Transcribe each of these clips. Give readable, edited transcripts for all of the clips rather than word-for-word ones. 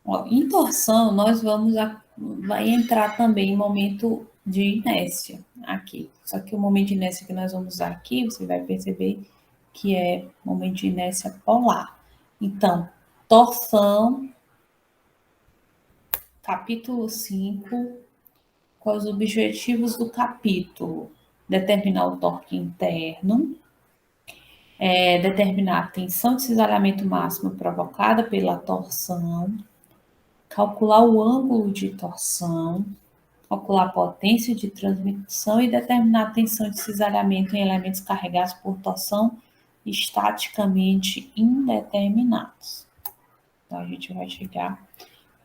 Ó, em torção, vai entrar também momento de inércia aqui. Só que o momento de inércia que nós vamos usar aqui, você vai perceber que é momento de inércia polar. Então, torção, capítulo 5. Quais os objetivos do capítulo? Determinar o torque interno, determinar a tensão de cisalhamento máximo provocada pela torção, calcular o ângulo de torção, calcular a potência de transmissão e determinar a tensão de cisalhamento em elementos carregados por torção estaticamente indeterminados. Então, a gente vai chegar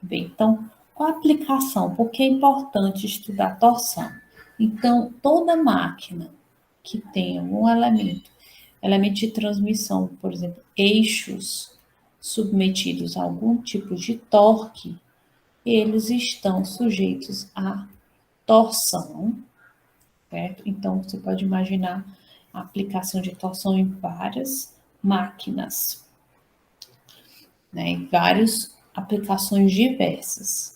bem. Então, qual a aplicação? Por que é importante estudar torção? Então, toda máquina que tenha um elemento de transmissão, por exemplo, eixos submetidos a algum tipo de torque, eles estão sujeitos a torção, certo? Então, você pode imaginar a aplicação de torção em várias máquinas, né? Em várias aplicações diversas.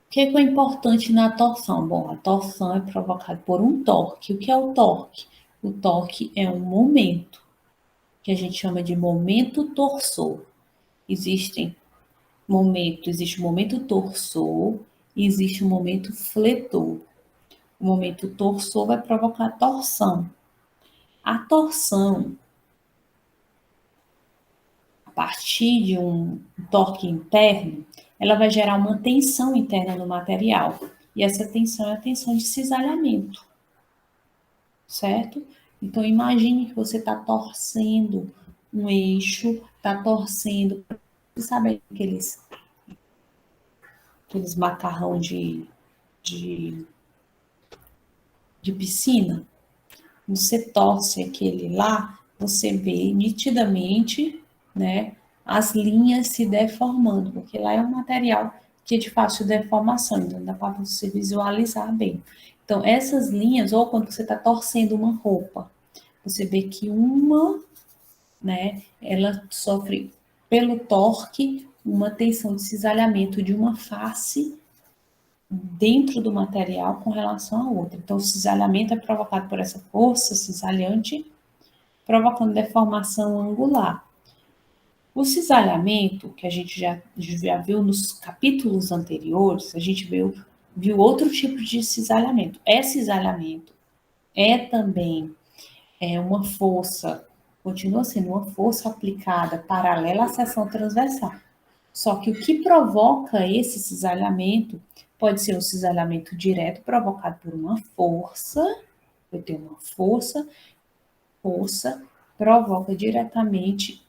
O que é importante na torção? Bom, a torção é provocada por um torque. O que é o torque? O torque é um momento, que a gente chama de momento torsor. Existe o momento torsor e existe o momento fletor. O momento torsor vai provocar torção. A torção, a partir de um torque interno, ela vai gerar uma tensão interna no material. E essa tensão é a tensão de cisalhamento, certo? Então, imagine que você está torcendo um eixo, está torcendo, sabe aqueles macarrão de, de piscina? Você torce aquele lá, você vê nitidamente, né, as linhas se deformando, porque lá é um material que é de fácil deformação, então dá para você visualizar bem. Então, essas linhas, ou quando você está torcendo uma roupa, você vê que né, ela sofre pelo torque uma tensão de cisalhamento de uma face dentro do material com relação à outra. Então, o cisalhamento é provocado por essa força cisalhante, provocando deformação angular. O cisalhamento, que a gente já viu nos capítulos anteriores, a gente viu outro tipo de cisalhamento. Cisalhamento é também uma força, continua sendo uma força aplicada paralela à seção transversal. Só que o que provoca esse cisalhamento pode ser um cisalhamento direto provocado por uma força, eu tenho uma força provoca diretamente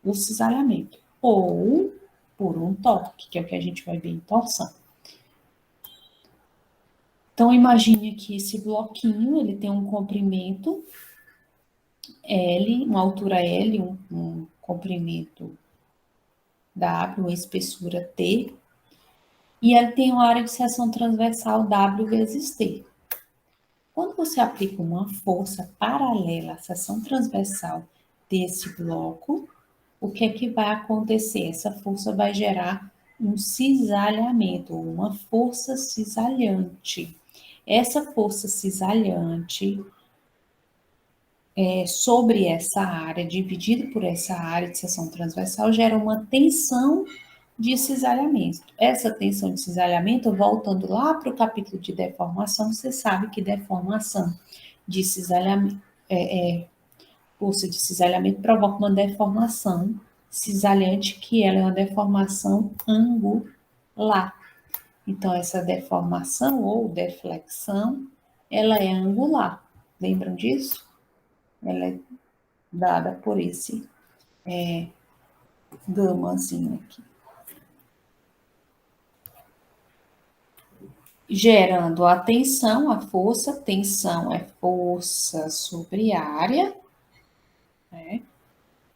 o cisalhamento, ou por um torque, que é o que a gente vai ver em torção. Então, imagine que esse bloquinho, ele tem um comprimento L, uma altura L, um comprimento W, uma espessura T, e ele tem uma área de seção transversal W vezes T. Quando você aplica uma força paralela à seção transversal desse bloco, o que é que vai acontecer? Essa força vai gerar um cisalhamento, uma força cisalhante. Essa força cisalhante sobre essa área, dividida por essa área de seção transversal, gera uma tensão de cisalhamento. Essa tensão de cisalhamento, voltando lá para o capítulo de deformação, você sabe que deformação de cisalhamento, força de cisalhamento provoca uma deformação cisalhante, que ela é uma deformação angular. Então, essa deformação ou deflexão, ela é angular. Lembram disso? Ela é dada por esse gamazinho aqui. Gerando a tensão é força sobre área, né?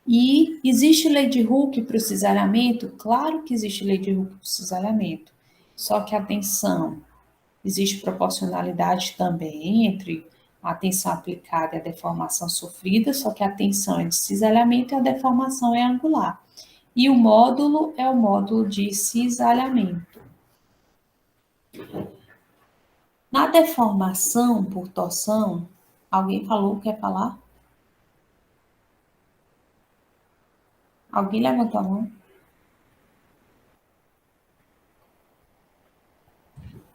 E existe lei de Hooke para o cisalhamento? Claro que existe lei de Hooke para o cisalhamento. Só que a tensão, existe proporcionalidade também entre a tensão aplicada e a deformação sofrida, só que a tensão é de cisalhamento e a deformação é angular. E o módulo é o módulo de cisalhamento. Na deformação por torção, alguém falou, quer falar? Alguém levantou a mão?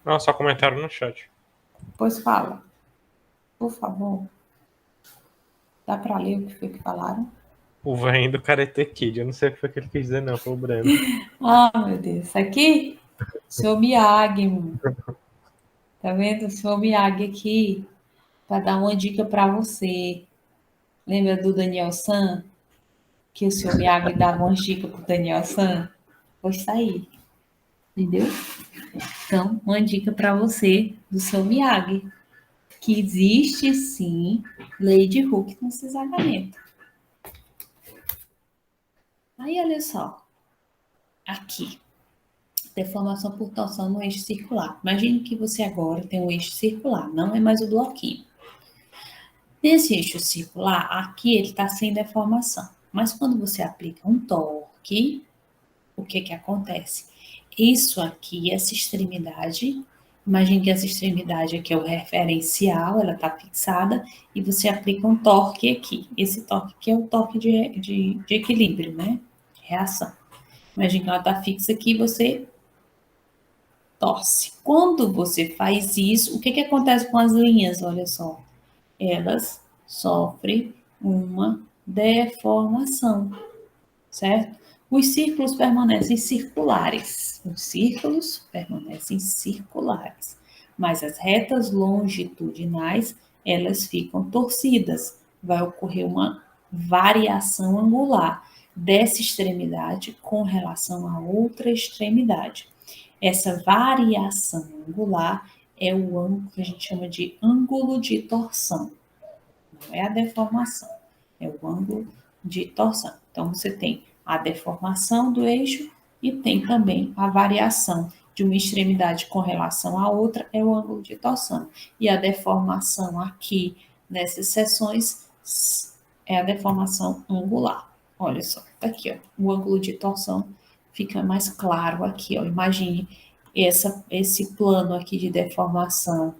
Não, só comentaram no chat. Pois fala, por favor. Dá para ler o que foi que falaram? O velho do Karate Kid. Eu não sei o que foi que ele quis dizer, não. Foi o Breno. Ah, meu Deus. Isso aqui, seu Miyagi, mano. Tá vendo? O seu Miyagi aqui, para dar uma dica para você. Lembra do Daniel San? Que o seu Miyagi dava umas dicas pro Daniel San? Foi isso aí. Entendeu? Então, uma dica para você do seu Miyagi. Que existe, sim, lei de Hooke no cisalhamento. Aí, olha só. Aqui. Deformação por torção no eixo circular. Imagine que você agora tem um eixo circular, não é mais o bloquinho. Nesse eixo circular, aqui ele está sem deformação. Mas quando você aplica um torque, o que que acontece? Isso aqui, essa extremidade, imagine que essa extremidade aqui é o referencial, ela está fixada, e você aplica um torque aqui. Esse torque aqui é o torque de equilíbrio, né? Reação. Imagine que ela está fixa aqui e você torce. Quando você faz isso, o que que acontece com as linhas? Olha só, elas sofrem uma deformação, certo? Os círculos permanecem circulares. Os círculos permanecem circulares, mas as retas longitudinais, elas ficam torcidas. Vai ocorrer uma variação angular dessa extremidade com relação à outra extremidade. Essa variação angular é o ângulo que a gente chama de ângulo de torção. Não é a deformação, é o ângulo de torção. Então, você tem a deformação do eixo e tem também a variação de uma extremidade com relação à outra, é o ângulo de torção. E a deformação aqui, nessas seções, é a deformação angular. Olha só, tá aqui, ó, o ângulo de torção fica mais claro aqui, ó. Imagine esse plano aqui de deformação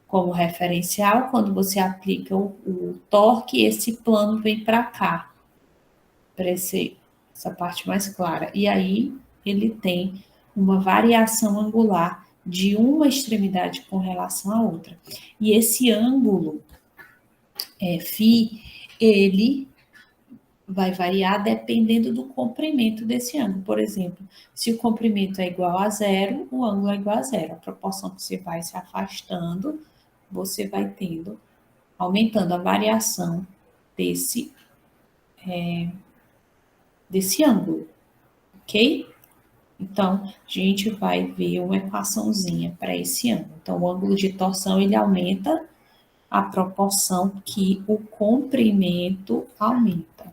como referencial, quando você aplica o torque, esse plano vem para cá, para essa parte mais clara. E aí ele tem uma variação angular de uma extremidade com relação à outra. E esse ângulo Φ, ele vai variar dependendo do comprimento desse ângulo. Por exemplo, se o comprimento é igual a zero, o ângulo é igual a zero. A proporção que você vai se afastando, você vai tendo, aumentando a variação desse, desse ângulo, ok? Então, a gente vai ver uma equaçãozinha para esse ângulo. Então, o ângulo de torção, ele aumenta a proporção que o comprimento aumenta.